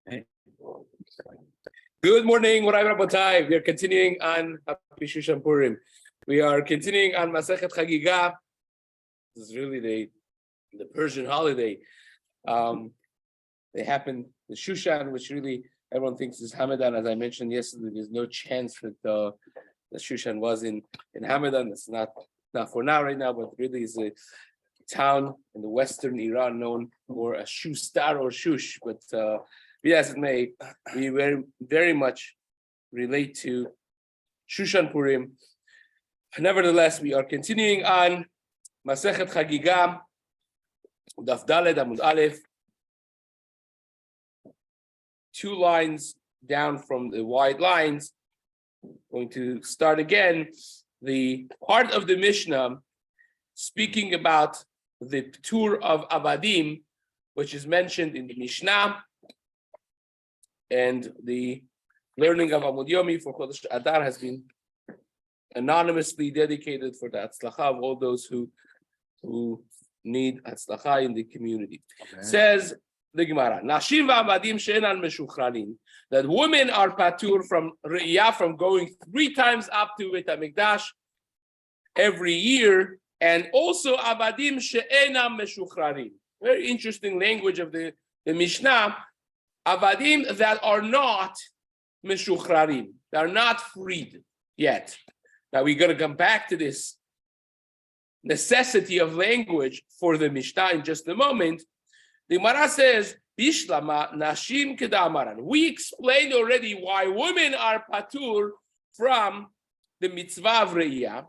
Good morning, Rabbi. We are continuing on Happy Shushan Purim. We are continuing on Masechet Chagigah. This is really the Persian holiday. They happen the Shushan, which really everyone thinks is Hamadan. As I mentioned yesterday, there's no chance that the Shushan was in Hamadan. It's not for now, right now, but really is a town in the western Iran known for a Shustar or Shush. But be as it may, we very much relate to Shushan Purim. Nevertheless, we are continuing on Masechet Chagigah, Daf Daled Amud Aleph, 2 lines down from the wide lines. Going to start again the part of the Mishnah speaking about the Ptur of Avadim, which is mentioned in the Mishnah, and the learning of Amud Yomi for Chodesh Adar has been anonymously dedicated for the Hatzlacha of all those who need Hatzlacha in the community. Okay. Says the Gemara, Nashim va'avadim she'enan meshuchranin, that women are patur from Re'iyah, from going 3 times up to Beit HaMikdash every year, and also avadim she'enam meshuchranin. Very interesting language of the Mishnah. Avadim that are not meshuchrarim, they are not freed yet. Now we're going to come back to this necessity of language for the Mishnah in just a moment. The Gemara says, Bishlama nashim kedamaran. We explained already why women are patur from the mitzvah of re'iyah.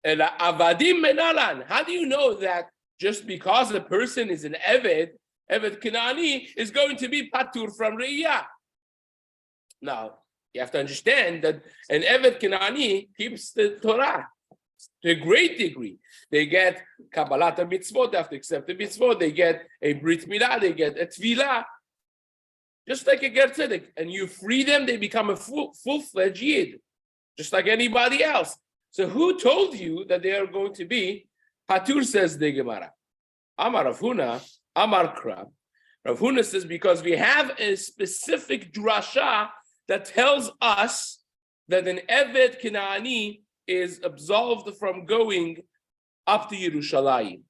Avadim menalan. How do you know that just because a person is an Eved Kenani is going to be patur from re'iyah? Now, you have to understand that an Eved Kenani keeps the Torah to a great degree. They get Kabbalat mitzvot, they have to accept the mitzvot, they get a Brit Milah, they get a Tvilah, just like a Ger Tzedek. And you free them, they become a full-fledged Yid, just like anybody else. So who told you that they are going to be patur, says the Gemara? Amar Rav Huna, Amar Kra. Rav Huna says, because we have a specific drasha that tells us that an Eved Kenani is absolved from going up to Yerushalayim.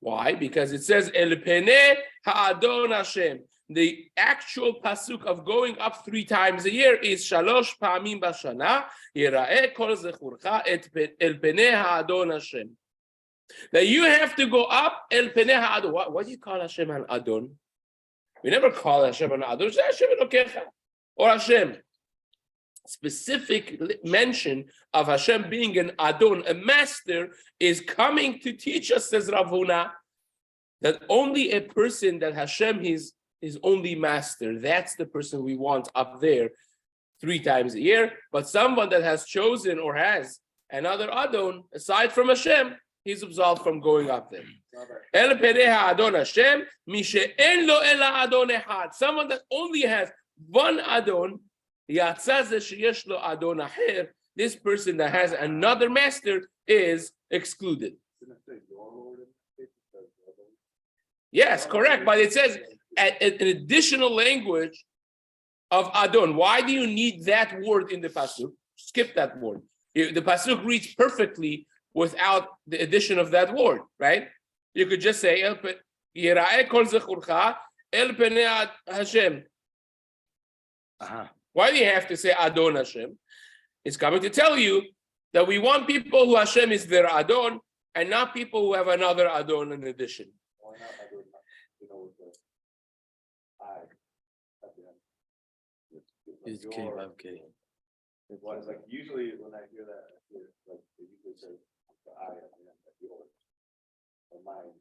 Why? Because it says, El Peneh Ha'adon Hashem. The actual pasuk of going up 3 times a year is Shalosh Pa'amim Bashana, Yira'eh Kol Zechurcha El Peneh Ha'adon Hashem. That you have to go up El Peneh Ha'adon. What do you call Hashem an Adon? We never call Hashem an Adon. It's Hashem Elokecha or Hashem. Specific mention of Hashem being an Adon, a master, is coming to teach us, says Rav Huna, that only a person that Hashem is his only master, that's the person we want up there 3 times a year. But someone that has chosen or has another Adon aside from Hashem, he's absolved from going up there. El Peneh Ha'adon Hashem, mi she'en lo ela Adon echad. Someone that only has one Adon, Yatza ze sheyesh lo Adon acher, this person that has another master is excluded. Yes, correct. But it says an additional language of Adon. Why do you need that word in the pasuk? Skip that word. The pasuk reads perfectly without the addition of that word, right? You could just say Yira'eh Kol Zechurcha El Peneh Hashem. Why do you have to say Adon Hashem? It's coming to tell you that we want people who Hashem is their Adon and not people who have another Adon in addition. Why not Adon? You know, with the I at the end. It's K. Why is like usually when I hear that, I hear like they usually say the I at the end, like yours or mine.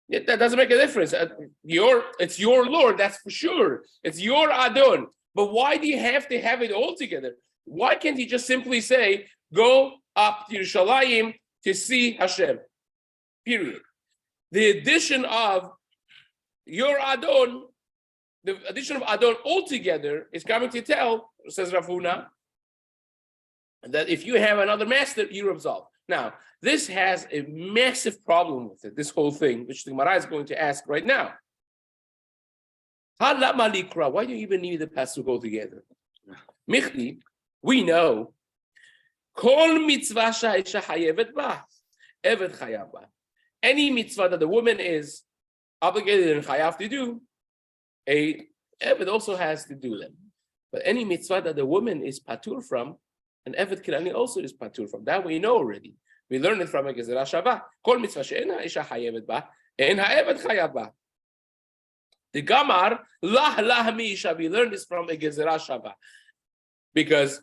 Yeah, that doesn't make a difference. It's your Lord, that's for sure. It's your Adon. But why do you have to have it all together? Why can't he just simply say, go up to Yerushalayim to see Hashem? Period. The addition of your Adon, the addition of Adon altogether is coming to tell, says Rav Huna, that if you have another master, you're absolved. Now, this has a massive problem with it, this whole thing, which the Gemara is going to ask right now. Why do you even need the pasuk altogether? Michli, we know. Kol mitzvah she'isha chayevet ba, evet chayav ba. Any mitzvah that the woman is obligated and chayav to do, a evet also has to do them. But any mitzvah that the woman is patur from, an evet kinani also is patur from. That we know already. We learned it from a gezerah shava. Kol mitzvah she'ena isha chayevet ba, en ha'evet chayav ba. The Gamar, lah mi'isha, we learned this from a gezerah shava. Because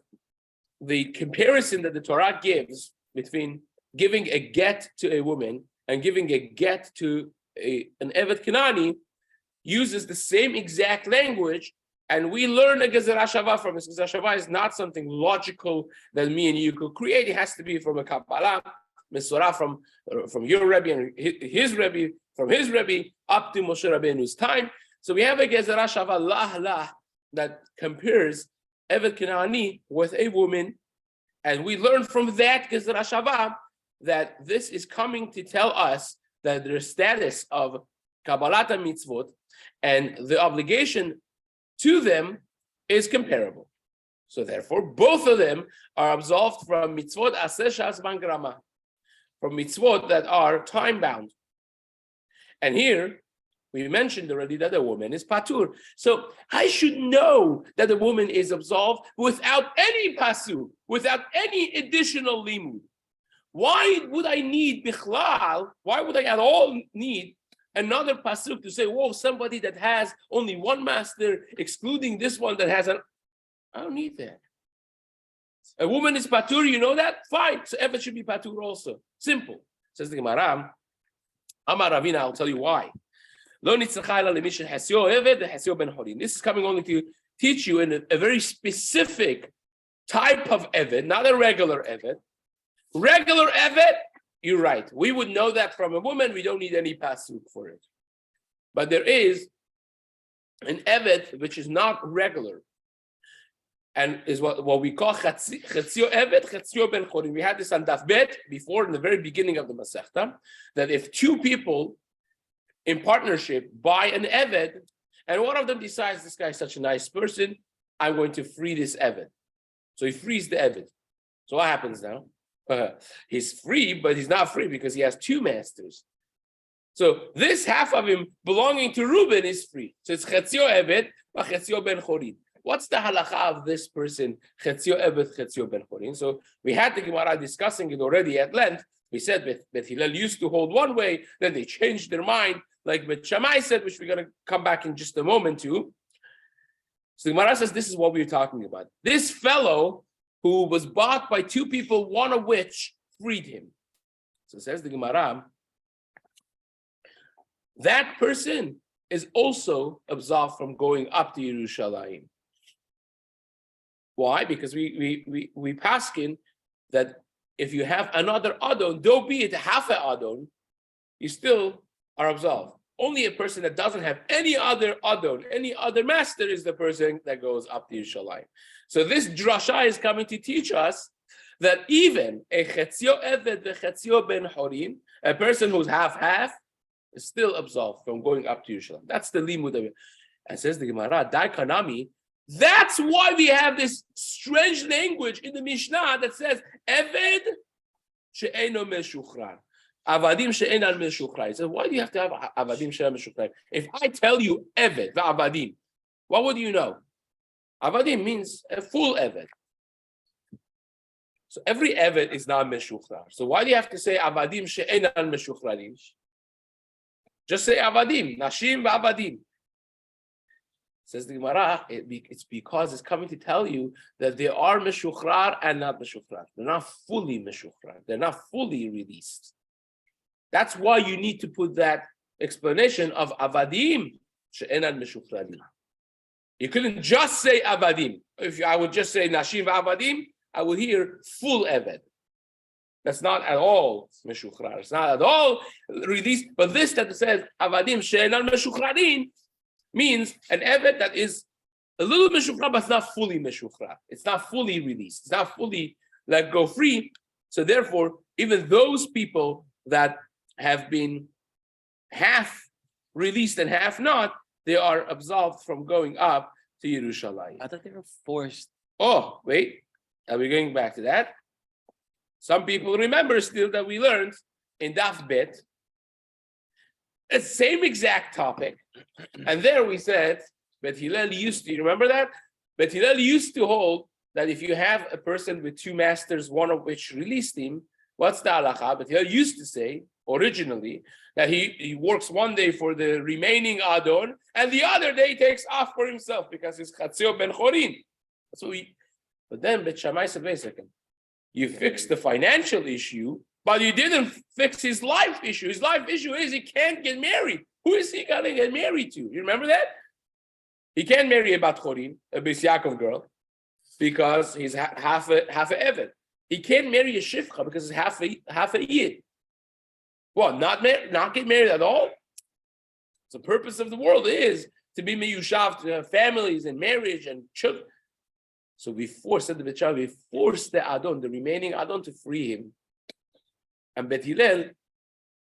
the comparison that the Torah gives between giving a get to a woman and giving a get to an Evet Kanani uses the same exact language, and we learn a Gezerah Shava from it. Gezerah Shava is not something logical that me and you could create. It has to be from a Kabbalah, Mesorah from your Rebbe and his Rebbe, from his Rebbe up to Moshe Rabbeinu's time. So we have a Gezerah Shava lah that compares Evet Kanani with a woman, and we learn from that Gezerah Shava that this is coming to tell us that the status of Kabbalat mitzvot and the obligation to them is comparable. So therefore, both of them are absolved from mitzvot aseh shas grama, from mitzvot that are time-bound. And here, we mentioned already that a woman is patur. So I should know that a woman is absolved without any pasuk, without any additional limud. Why would I need bichlal? Why would I at all need another pasuk to say, whoa, somebody that has only one master, excluding this one that has an... I don't need that. A woman is patur, you know that? Fine. So Evet should be patur also. Simple. Says the Gemara, Amar Ravina, I'll tell you why. This is coming only to teach you in a very specific type of Evet, not a regular Evet. Regular Evet, you're right. We would know that from a woman. We don't need any pasuk for it. But there is an Evet which is not regular, and is what we call chatzio Evet, chatzio ben chorim. We had this on Daf Bet before in the very beginning of the Masechta, that if two people in partnership buy an Evet, and one of them decides, this guy is such a nice person, I'm going to free this Evet. So he frees the Evet. So what happens now? He's free, but he's not free because he has two masters. So this half of him belonging to Reuben is free. So it's Chetzio Evet, Chetzio ben Chorin. What's the halacha of this person, Chetzio Evet, Chetzio ben Chorin? So we had the Gemara discussing it already at length. We said that Hillel used to hold one way, then they changed their mind, like Bet Shammai said, which we're going to come back in just a moment to. So the Gemara says this is what we're talking about. This fellow who was bought by two people, one of which freed him. So says the Gemara, that person is also absolved from going up to Yerushalayim. Why? Because we paskin that if you have another adon, though be it half a adon, you still are absolved. Only a person that doesn't have any other adon, any other master, is the person that goes up to Yerushalayim. So this drasha is coming to teach us that even a chetzio evet v'chetzio ben chorim, a person who's half, is still absolved from going up to Yerushalayim. That's the limud of it. And says the Gemara, Dai Kanami, that's why we have this strange language in the Mishnah that says, Eved she'eno meshuchrar. Avadim she'enan meshuchrar. He says, why do you have to have avadim she'enan meshuchrar? If I tell you Eved, va'avadim, what would you know? Avadim means a full Evet. So every Evet is not meshuchrar. So why do you have to say avadim she'enan meshuchrarim? Just say avadim, nashim va'avadim. Says the Gemara, it's because it's coming to tell you that they are meshuchrar and not meshuchrar. They're not fully meshuchrar. They're not fully released. That's why you need to put that explanation of avadim she'enan meshuchrarim. You couldn't just say avadim. If I would just say nashim va'avadim, I would hear full evet. That's not at all meshuchrar. It's not at all released. But this that says avadim she'enan meshuchrarim means an evet that is a little meshuchrar, but it's not fully meshuchrar. It's not fully released. It's not fully let go free. So therefore, even those people that have been half released and half not, they are absolved from going up to Yerushalayim. I thought they were forced. Oh, wait. Are we going back to that? Some people remember still that we learned in Daf Bet, the same exact topic. And there we said, Bet Hillel used to, you remember that? Bet Hillel used to hold that if you have a person with two masters, one of which released him, what's the halacha? Bet Hillel used to say, originally, that he works one day for the remaining Adon, and the other day takes off for himself because he's Chatzio Ben Chorin. That's what but then Bet Shammai said, wait a second, you fixed the financial issue, but you didn't fix his life issue. His life issue is he can't get married. Who is he going to get married to? You remember that? He can't marry a Bat Chorin, a Beis Yaakov girl, because he's half a Eved. He can't marry a Shifcha because he's half a Yid. What, not get married at all? So the purpose of the world is to be miyushav, to have families and marriage and children. So we forced the Adon, the remaining Adon, to free him. And Bet Hillel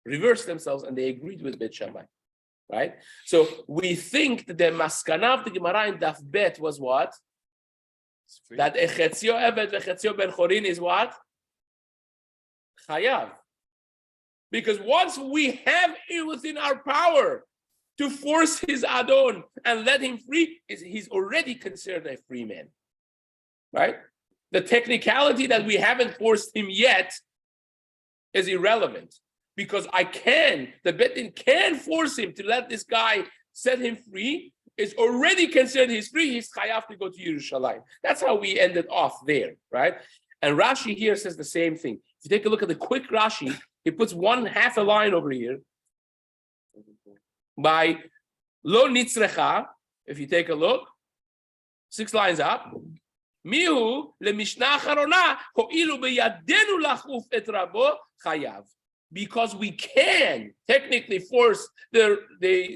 reversed themselves and they agreed with Bet Shammai. Right? So we think that the maskana of the Gemara in Daf Bet was what? That Echetzio Evet Echetzio Ben Chorin is what? Chayav. Because once we have it within our power to force his Adon and let him free, he's already considered a free man. Right? The technicality that we haven't forced him yet is irrelevant. Because the Bet Din can force him to let this guy set him free. It's already considered he's free. He's chayav to go to Yerushalayim. That's how we ended off there, right? And Rashi here says the same thing. If you take a look at the quick Rashi, he puts half a line over here by lo nitzrecha. If you take a look, 6 lines up. Mihu lemishnah charona ho'ilu beyadenu lachuf et rabo chayav. Because we can technically force the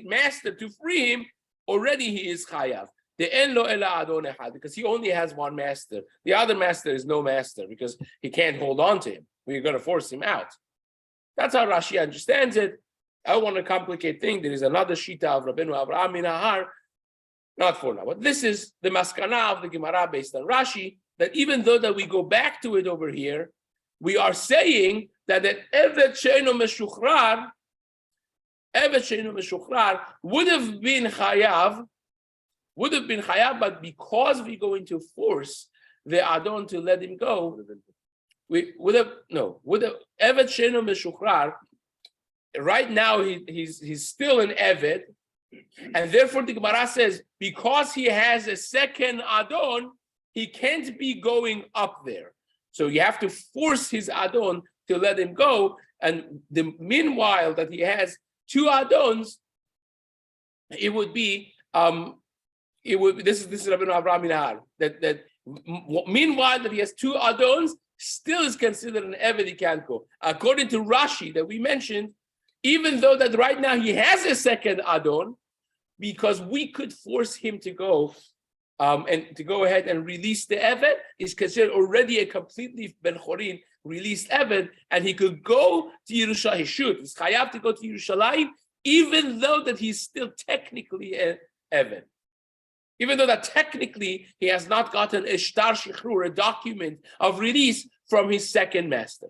master to free him, already he is chayav. The en lo ela adon echad, because he only has one master. The other master is no master because he can't hold on to him. We're going to force him out. That's how Rashi understands it. I don't want to complicate things. There is another shita of Rabbeinu Avraham in Ahar, not for now. But this is the maskana of the Gemara based on Rashi, that even though that we go back to it over here, we are saying that an Evet Sheino Meshuchrar would have been chayav, but because we're going to force the Adon to let him go, would have Evet Sheino Meshuchrar. Right now he's still an Evet, and therefore the Gemara says because he has a second Adon, he can't be going up there. So you have to force his Adon to let him go. And meanwhile that he has 2 Adons, this is Rabbi Avraham Minahar, that meanwhile that he has 2 Adons, still is considered an Eved, he can't go. According to Rashi that we mentioned, even though that right now he has a second Adon, because we could force him to go, and to go ahead and release the Eved, is considered already a completely Ben Chorin released Eved, and he could go to Yerushalayim. He should. He's chayav to go to Yerushalayim, even though that he's still technically an Eved. Even though that technically he has not gotten a shtar shichrur, a document of release from his second master.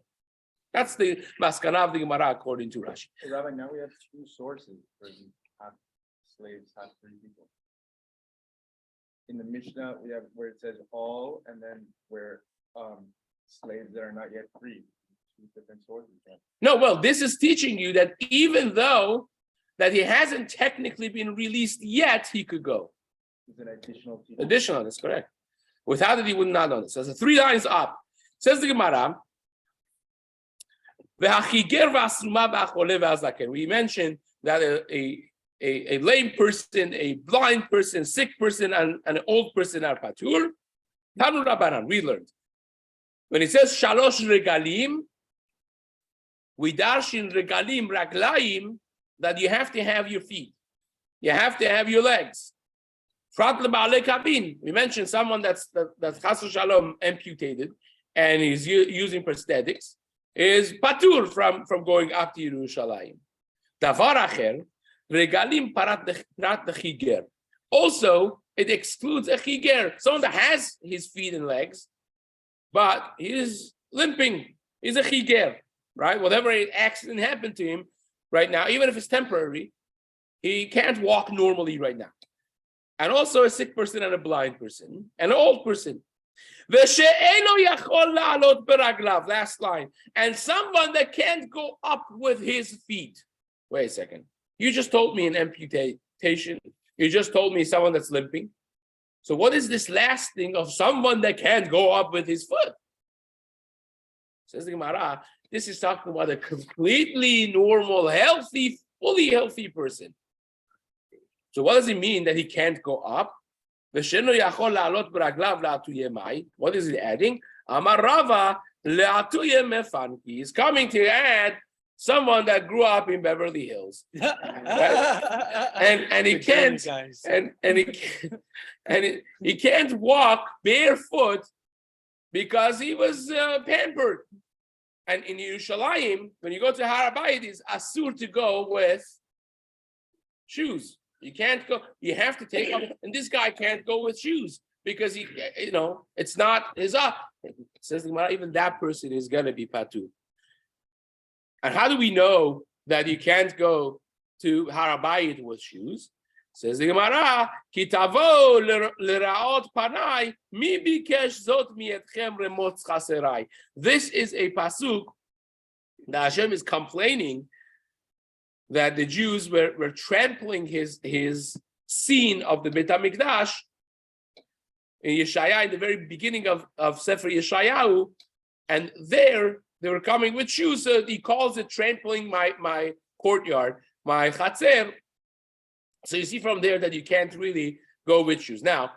That's the maskana of the Gemara according to Rashi. Hey, Rabbi, now we have 2 sources for half slaves, half free people. In the Mishnah, we have where it says all, and then where slaves that are not yet free. 2 different sources. No, well, this is teaching you that even though that he hasn't technically been released yet, he could go. It's an additional teaching. Additional, that's correct. Without it, he would not know this. So it's 3 lines up. Says the Gemara, we mentioned that a lame person, a blind person, sick person, and an old person are patur. Tanu Rabbanan, we learned. When it says shalosh regalim, we darshin regalim raglaim, that you have to have your feet. You have to have your legs. We mentioned someone that's chas v'shalom amputated and is using prosthetics, is patur from going up to Yerushalayim. Davar acher, Regalim parat chiger. Also, it excludes a chiger, someone that has his feet and legs, but he is limping. He's a chiger, right? Whatever accident happened to him right now, even if it's temporary, he can't walk normally right now. And also a sick person and a blind person and an old person. Last line. And someone that can't go up with his feet. Wait a second. You just told me an amputation. You just told me someone that's limping. So what is this last thing of someone that can't go up with his foot? Says the Gemara, this is talking about a completely normal, healthy, fully healthy person. So what does it mean that he can't go up? What is it adding? He's coming to add someone that grew up in Beverly Hills, right? and he can't, he can't walk barefoot because he was pampered. And in Yerushalayim, when you go to Har Habayit, it's asur to go with shoes. You can't go. You have to take off. And this guy can't go with shoes because he, it's not his up. It says even that person is going to be patur. And how do we know that you can't go to Har Habayit with shoes? Says the Gemara, Kitavo leraot panai mi bikesh zot mietchem remotz chaserai. This is a pasuk that Hashem is complaining that the Jews were trampling his scene of the Beit HaMikdash in Yeshaya, in the very beginning of Sefer Yeshayahu, and there they were coming with shoes, so he calls it trampling my courtyard, my chatzer. So you see from there that you can't really go with shoes. Now,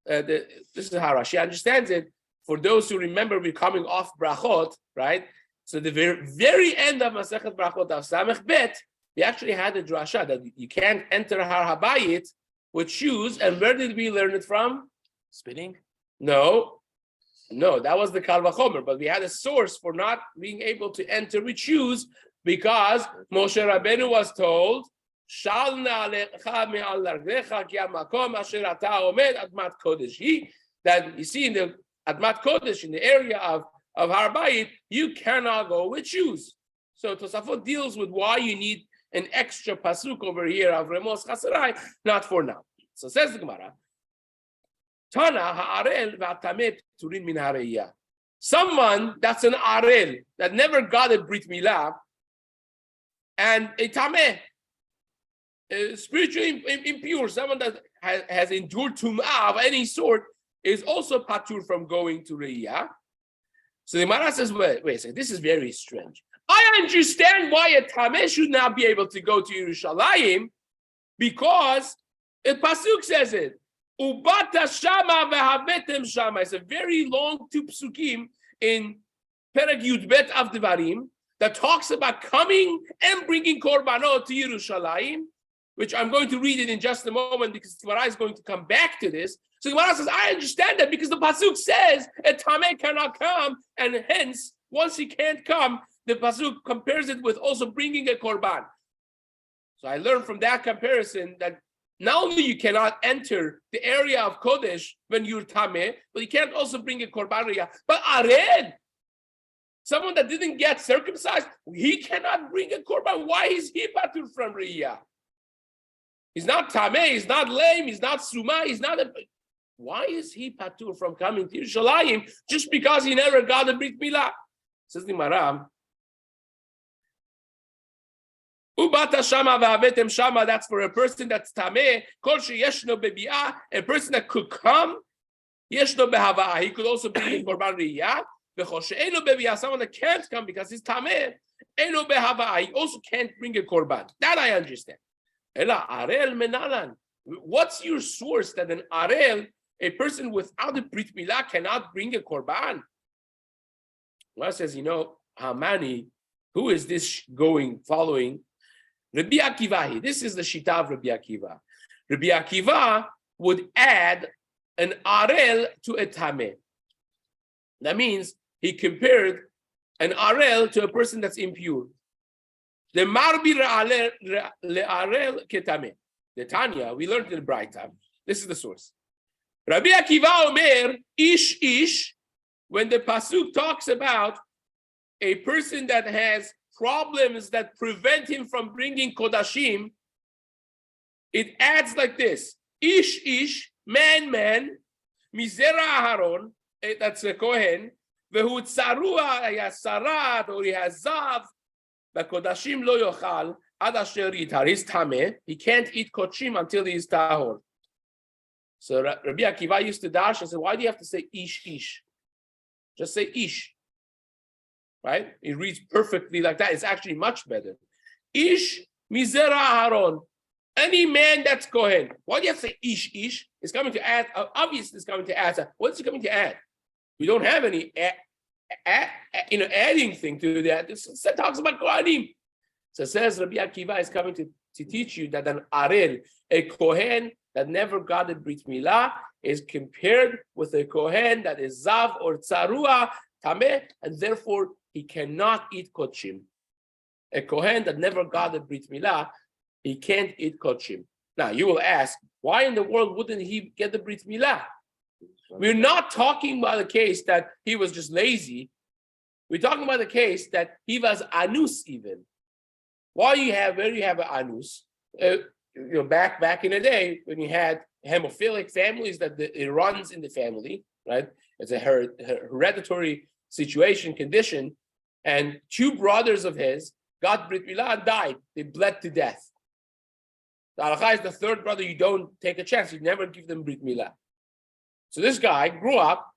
this is how Rashi understands it. For those who remember, we're coming off brachot, right? So the very end of Masechet Brachot of Samech Bet, we actually had a drasha that you can't enter Har Habayit with shoes. And where did we learn it from? Spinning? No, that was the Kal Vachomer. But we had a source for not being able to enter with shoes because Moshe Rabbeinu was told, that you see in the Admat Kodesh, in the area of Har Habayit, you cannot go with shoes. So Tosafot deals with why you need an extra pasuk over here of Remos Chaserai, not for now. So says the Gemara, Tana ha'arel v'atameh turin min hareiyah. Someone that's an arel, that never got a brit milah, and a tameh, spiritually impure, someone that has endured tum'ah of any sort, is also patur from going to reiyah. So the Gemara says, wait a second, this is very strange. I understand why a tameh should not be able to go to Yerushalayim, because the pasuk says it. Ubata shama vehavetem shama. It's a very long two psukim in Perek Yud Bet of Devarim that talks about coming and bringing korbanot to Yerushalayim, which I'm going to read it in just a moment because Gemara is going to come back to this. So Gemara says, I understand that because the pasuk says a tameh cannot come, and hence once he can't come, the pasuk compares it with also bringing a korban. So I learned from that comparison that not only you cannot enter the area of Kodesh when you're tameh, but you can't also bring a korban riyah. But ared, someone that didn't get circumcised, he cannot bring a korban. Why is he patur from riyah? He's not tameh, he's not lame, he's not suma, he's not a... Why is he patur from coming to Yerushalayim just because he never got a brit milah? Says the Gemara, Ubata shama v'avetem shama, that's for a person that's tameh, kol sheyeshno bebi'ah, a person that could come, yeshno behava'ah, he could also bring in korban riyah, v'chol she'eno bebi'ah, someone that can't come because he's tameh, eno behava'ah, he also can't bring a korban. That I understand. Ela arel menalan. What's your source that an arel, a person without a brit milah, cannot bring a korban? Well, says, Hamani, who is this following? Rabbi Akiva. This is the shita of Rabbi Akiva. Rabbi Akiva would add an arel to a tameh. That means he compared an arel to a person that's impure. The marbi le'arel ketame. The Tanya, we learned in the Braita. This is the source. Rabbi Akiva Omer, ish, when the pasuk talks about a person that has problems that prevent him from bringing kodashim, it adds like this: ish, man, mizera Aharon, that's a kohen, vehu tzarua, he has sarat, or he has zav, kodashim lo yochal, ad asher yitar, he's tameh, he can't eat kodashim until he is tahor. So Rabbi Akiva used to dash and said, why do you have to say ish? Just say ish. Right? It reads perfectly like that. It's actually much better. Ish mizera Aharon. Any man that's kohen. Why do you have to say ish? It's coming to add, obviously it's coming to add. What's it coming to add? We don't have any adding thing to that. This talks about kohanim. So it says Rabbi Akiva is coming to teach you that an arel, a kohen that never got a brit milah, is compared with a kohen that is zav or tzarua, tameh, and therefore he cannot eat kodshim. A kohen that never got a brit milah, he can't eat kodshim. Now you will ask, why in the world wouldn't he get the brit milah? We're not talking about the case that he was just lazy. We're talking about the case that he was anus even. Where you have an anus, back in the day when you had hemophilic families that it runs in the family, right? It's a hereditary condition, and two brothers of his got brit milah and died. They bled to death. The halakha is the third brother, you don't take a chance. You never give them brit milah. So this guy grew up,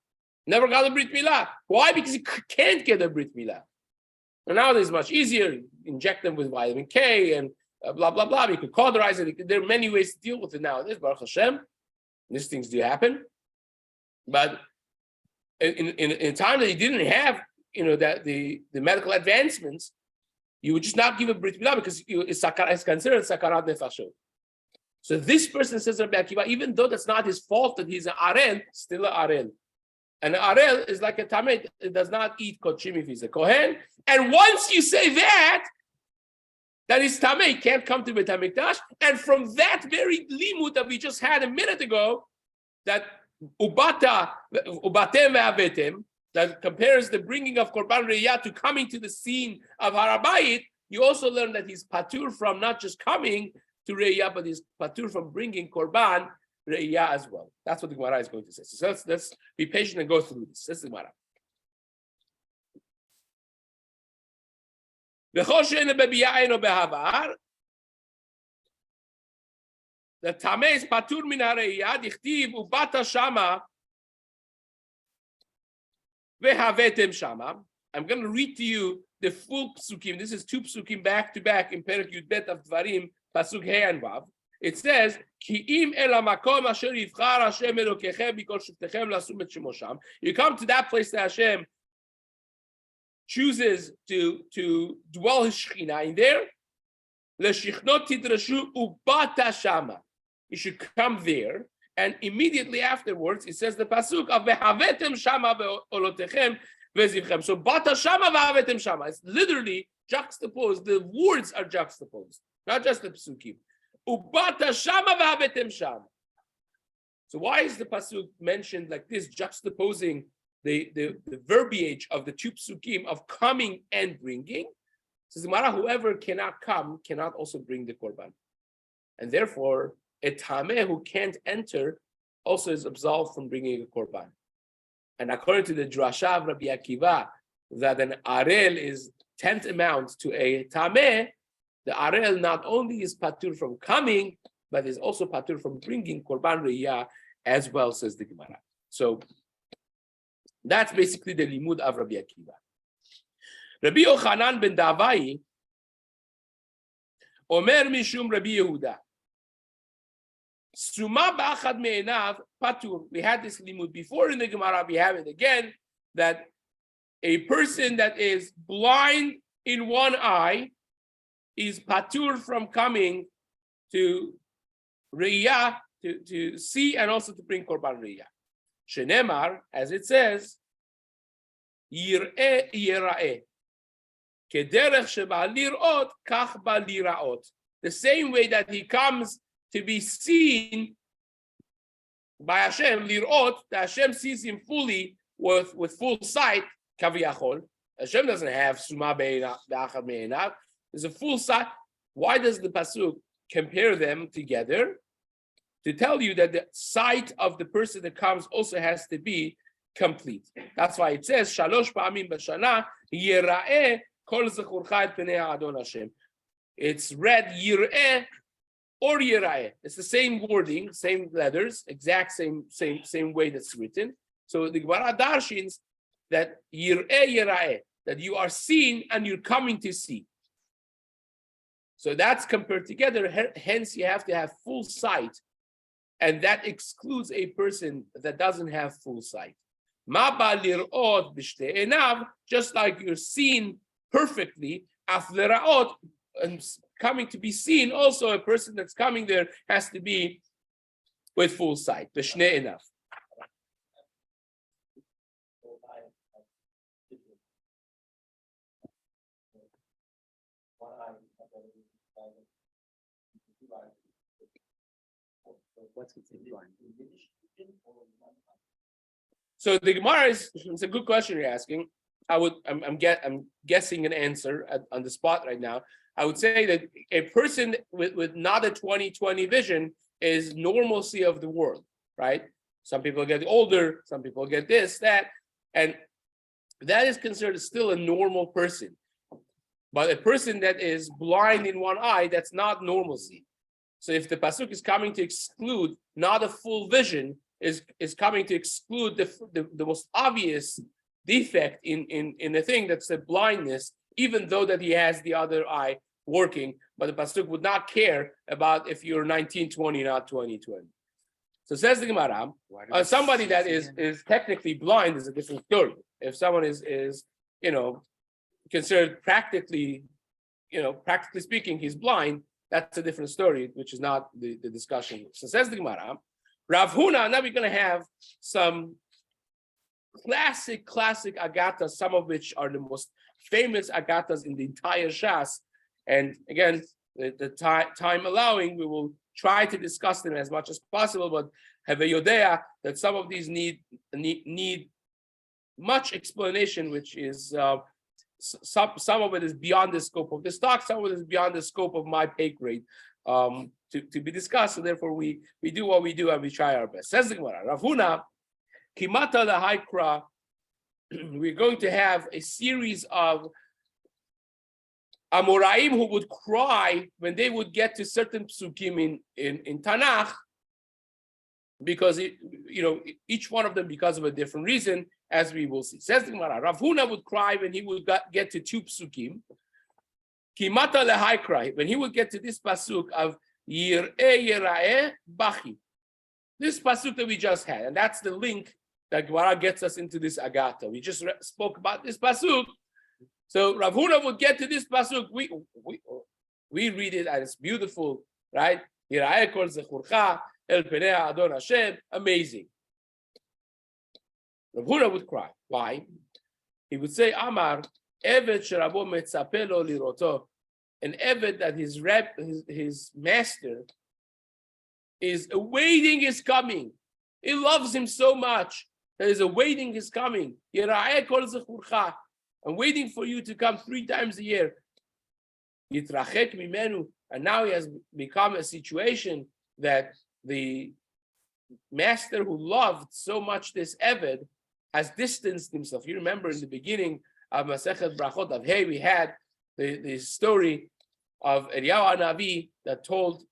never got a brit milah. Why? Because he can't get a brit milah. And nowadays it's much easier. Inject them with vitamin K and blah, blah, blah. You could cauterize it. There are many ways to deal with it nowadays. Baruch Hashem, these things do happen. But in a time that you didn't have, that the medical advancements, you would just not give a brit milah because it's considered sakarat nefashot. So this person says, Rabbi Akiva, even though that's not his fault that he's an arel, still an arel. And an arel is like a tameh, it does not eat kodshim if he's a kohen. And once you say that is tameh, he can't come to Beit HaMikdash. And from that very limud that we just had a minute ago, that ubatem ve'avetem, that compares the bringing of korban reiyah to coming to the scene of Har HaBayit, you also learn that he's patur from not just coming to reiyah, but he's patur from bringing korban reiyah as well. That's what the Gemara is going to say. So let's be patient and go through this. This is the Gemara. The tameh is patur min hareiyah, dichtiv ubata shama vehavetem shama. I'm going to read to you the full psukim. This is two psukim back to back in Perek Yud Bet of Dvarim, pasuk He and Vav. It says, Ki im el hamakom asher yivchar Hashem Elokechem mikol shuftechem lasum et shemo sham. You come to that place that Hashem chooses to dwell his Shekhinah in there. Leshichno tidrashu ubata shama. You should come there, and immediately afterwards it says the pasuk of vehavetem shama ve'olotechem ve'zivchem. So bata shama vehavetem shama. It's literally juxtaposed. The words are juxtaposed, not just the psukim. Ubata shama vehavetem shama. So why is the pasuk mentioned like this, juxtaposing the verbiage of the two psukim of coming and bringing? Says the Gemara, whoever cannot come cannot also bring the korban, and therefore a tameh who can't enter also is absolved from bringing a korban. And according to the drasha of Rabbi Akiva, that an arel is 10th amount to a tameh, the arel not only is patur from coming, but is also patur from bringing korban reiyah as well, says the Gemara. So that's basically the limud of Rabbi Akiva. Rabbi Yochanan ben Davai, Omer mishum Rabbi Yehuda. Suma ba'achad me'enav patur. We had this limud before in the Gemara. We have it again, that a person that is blind in one eye is patur from coming to reiyah, to see and also to bring korban reiyah. Shenemar, as it says, yir'eh yira'eh. The same way that he comes to be seen by Hashem, lirot, that Hashem sees him fully with full sight, kaviyachol. Hashem doesn't have suma be'achad me'enav. There's a full sight. Why does the pasuk compare them together? To tell you that the sight of the person that comes also has to be complete. That's why it says, Shalosh pa'amim b'shana yira'eh kol zechurcha et pnei Adon Hashem. It's read yira'eh or yira'eh. It's the same wording, same letters, exact same way that's written. So the Gemara darshins that yira'eh yira'eh, that you are seen and you're coming to see. So that's compared together. Hence, you have to have full sight, and that excludes a person that doesn't have full sight. Just like you're seen perfectly, and coming to be seen, also a person that's coming there has to be with full sight. Enough. So the Gemara it's a good question you're asking. I'm guessing an answer on the spot right now. I would say that a person with not a 20/20 vision is normalcy of the world, right? Some people get older, some people get this, that, and that is considered still a normal person. But a person that is blind in one eye, that's not normalcy. So if the pasuk is coming to exclude not a full vision, is coming to exclude the most obvious defect in the thing, that's the blindness, even though that he has the other eye working, but the pasuk would not care about if you're 19/20, not 20/20. So says the Gemara, somebody that is technically blind is a different story. If someone is considered practically speaking, he's blind, that's a different story, which is not the discussion. So says the Gemara, Rav Huna, now we're going to have some classic agatas, some of which are the most famous agatas in the entire Shas. And again, the time allowing, we will try to discuss them as much as possible, but have a yodea that some of these need much explanation, which is some of it is beyond the scope of this talk, some of it is beyond the scope of my pay grade to be discussed. So therefore, we do what we do and we try our best. Says the Gemara, Rav Huna, Kimata lahaikra, we're going to have a series of Amoraim who would cry when they would get to certain psukim in Tanakh, because each one of them because of a different reason, as we will see. Says the Gemara, Rav Huna would cry when he would get to two psukim. Kimata lehaikra, when he would get to this pasuk of Yir'eh Yira'eh Bachi. This pasuk that we just had, and that's the link that Gemara gets us into this agata. We just spoke about this pasuk. So Rav Huna would get to this pasuk. We read it and it's beautiful, right? Yira'eh kol zechurcha el penei Adon Hashem. Amazing. Rav Huna would cry. Why? He would say, Amar, Eved sherabo metzapeh lo liroto. An Eved that his master is awaiting his coming. He loves him so much that he's awaiting his coming. Yira'eh kol zechurcha. I'm waiting for you to come 3 times a year. Yitrachek mimenu. And now he has become a situation that the master who loved so much this Eved has distanced himself. You remember in the beginning of Masechet Brachot of Hey, we had the story of Eliyahu Hanavi that told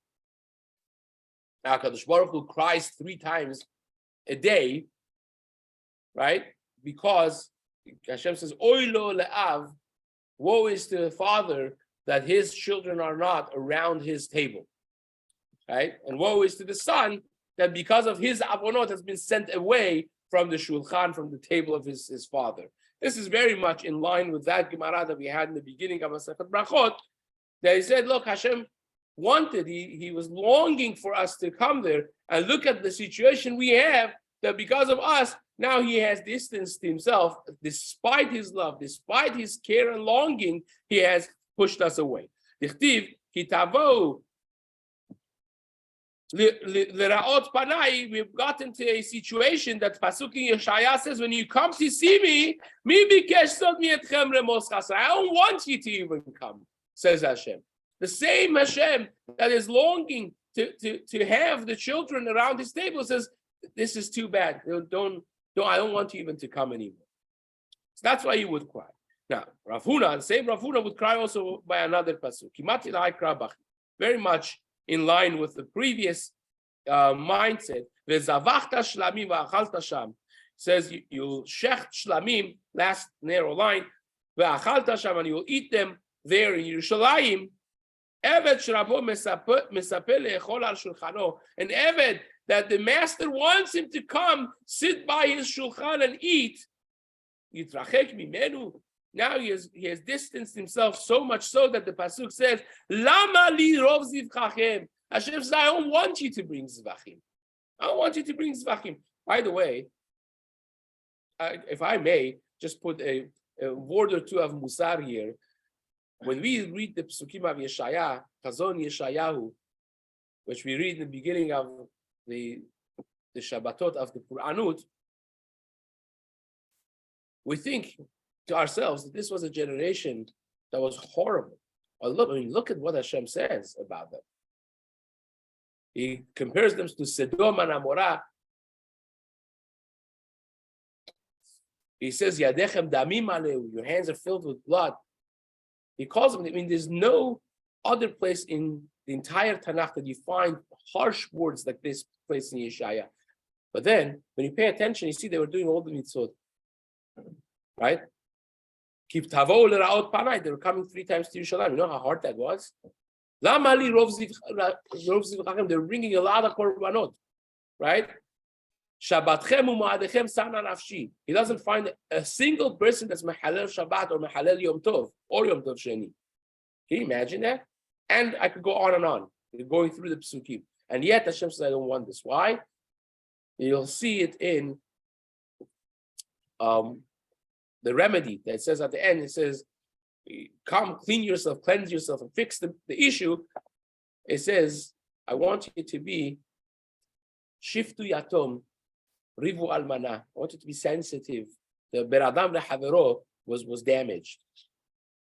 HaKadosh Baruch Hu cries 3 times a day, right? Because Hashem says, Oy lo le'av, woe is to the father that his children are not around his table, right? And woe is to the son that because of his avonot has been sent away from the shulchan, from the table of his father. This is very much in line with that Gemara that we had in the beginning of Masechet Brachot, that he said, look, Hashem wanted, he was longing for us to come there and look at the situation we have, that because of us, Now he has distanced himself, despite his love, despite his care and longing, he has pushed us away. Dichtiv, kitavo, l'ra'ot panai, we've gotten to a situation that Pasuk in Yeshaya says, when you come to see me, I don't want you to even come, says Hashem. The same Hashem that is longing to have the children around his table says, this is too bad. I don't want you even to come anymore. So that's why he would cry. Now, Rav Huna, the same Rav Huna would cry also by another pasuk. Very much in line with the previous mindset. Says you'll shecht shlamim, last narrow line, and you will eat them there in Yerushalayim. An Eved that the master wants him to come, sit by his shulchan and eat. Now he has distanced himself so much so that the pasuk says, "Lama li rov zivchachem." Hashem says, "I don't want you to bring zvachim. I don't want you to bring zvachim." By the way, if I may, just put a word or two of musar here. When we read the Psukim of Yeshaya, Chazon Yeshayahu, which we read in the beginning of the Shabbatot of the Puranut, we think to ourselves that this was a generation that was horrible. Look at what Hashem says about them. He compares them to Sodom and Amorah. He says, Yadechem damim aleu, your hands are filled with blood. He calls them, there's no other place in the entire Tanakh that you find harsh words like this place in Yeshaya. But then, when you pay attention, you see they were doing all the mitzvot. Right? Keep tavo l'ra'ot panai. They were coming 3 times to Yerushalayim. You know how hard that was? Lamali rov zivchachem. They're bringing a lot of korbanot. Right? Shabbatchem u'ma'adechem sana nafshi. He doesn't find a single person that's mehalel Shabbat or mehalel Yom Tov or Yom Tov Sheni. Can you imagine that? And I could go on and on, going through the psukim. And yet Hashem says, I don't want this. Why? You'll see it in the remedy that says at the end, it says, come, clean yourself, cleanse yourself, and fix the issue. It says, I want you to be shiftu yatom, rivu almana. I want you to be sensitive. The beradam lehavero was damaged.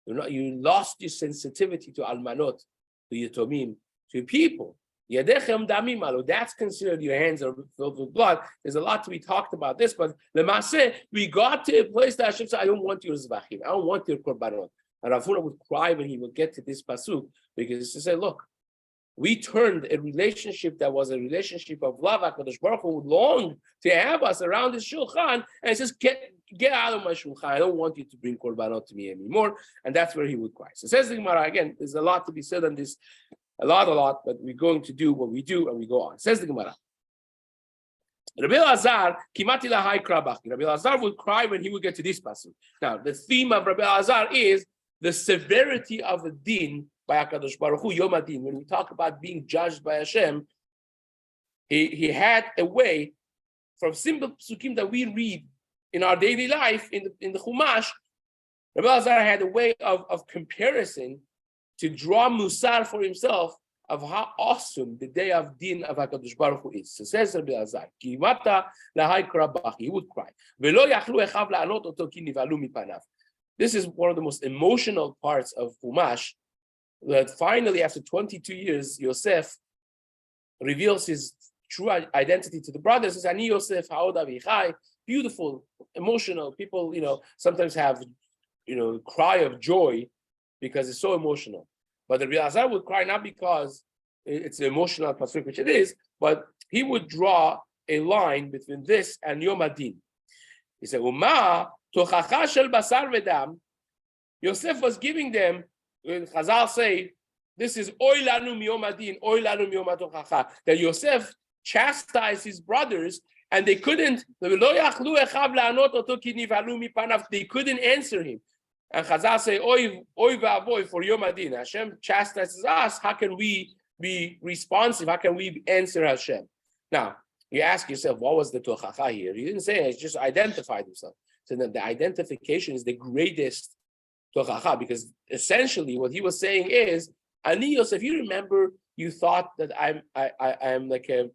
You lost your sensitivity to almanot, to yatomim, to people. Yadechem damim alo. That's considered your hands are filled with blood. There's a lot to be talked about this, but lemaseh, we got to a place that Hashem said, I don't want your zvachim. I don't want your korbanot. And Rav Huna would cry when he would get to this pasuk, because he said, look, we turned a relationship that was a relationship of love. HaKadosh Baruch Hu would long to have us around his shulchan, and he says, get out of my shulchan. I don't want you to bring korbanot to me anymore. And that's where he would cry. So says the Gemara, again, there's a lot to be said on this, a lot, but we're going to do what we do, and we go on. Says the Gemara. Rabbi Elazar, kimati lahai krabach. Rabbi Elazar would cry when he would get to this pasuk. Now, the theme of Rabbi Elazar is the severity of the din by HaKadosh Baruch Hu, Yom Adin. When we talk about being judged by Hashem, he had a way from simple psukim that we read in our daily life, in the Chumash. Rabbi Elazar had a way of comparison to draw musar for himself of how awesome the day of din of HaKadosh Baruch Hu is. So says Rabbi Elazar, Kimata lahai krabach, he would cry. Velo yachlu echav la'anot oto ki nivalu mipanav. This is one of the most emotional parts of Chumash, that finally, after 22 years, Yosef reveals his true identity to the brothers. He says, Ani Yosef ha'od avichai. Beautiful, emotional. People, sometimes have, cry of joy because it's so emotional. But the Rabbi Elazar would cry not because it's an emotional pasuk, which it is, but he would draw a line between this and Yom Adin. He said, Uma tochacha shel basar vedam. Yosef was giving them, when Chazal say, this is oy lanu miyom adin, oy lanu miyom tochacha, that Yosef chastised his brothers, and they couldn't answer him. And Chazal say, oy va'avoy for Yom Adin. Hashem chastises us. How can we be responsive? How can we answer Hashem? Now, You ask yourself, what was the tochacha here? He didn't say it, he just identified himself. So then the identification is the greatest tochacha, because essentially what he was saying is, Ani Yosef, you remember, you thought that I'm like a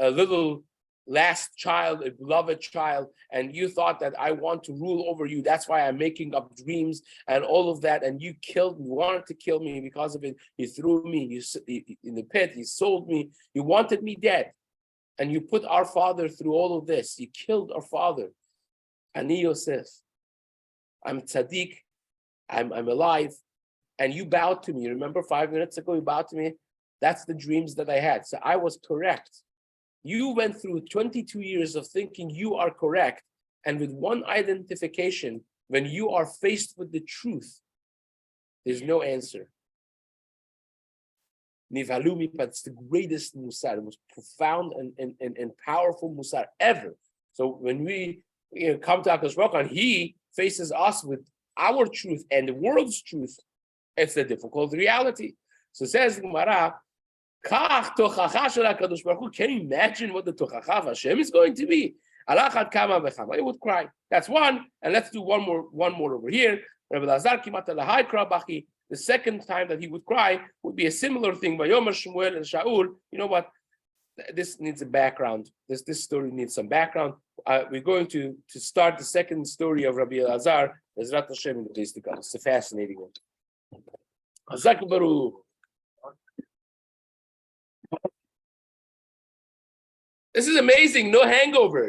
little last child, a beloved child, and you thought that I want to rule over you. That's why I'm making up dreams and all of that. And you killed me, wanted to kill me because of it. You threw me in the pit. You sold me. You wanted me dead. And you put our father through all of this. You killed our father. Ani Yosef, I'm tzaddik. I'm alive. And you bowed to me. Remember 5 minutes ago, you bowed to me? That's the dreams that I had. So I was correct. You went through 22 years of thinking you are correct, and with one identification, when you are faced with the truth, there's no answer. Nivalumi, but it's the greatest musar, the most profound and powerful musar ever. So when we come to HaKadosh Baruch Hu, and He faces us with our truth and the world's truth, it's a difficult reality. So says Gemara, can you imagine what the tochacha of Hashem is going to be? He would cry. That's one. And let's do one more over here. The second time that he would cry would be a similar thing by Yomer Shmuel and Shaul. You know what? This needs a background. This story needs some background. We're going to start the second story of Rabbi Elazar. Ezrat Hashem in the days to come. It's a fascinating one. Hazak Baruch. This is amazing. No hangovers.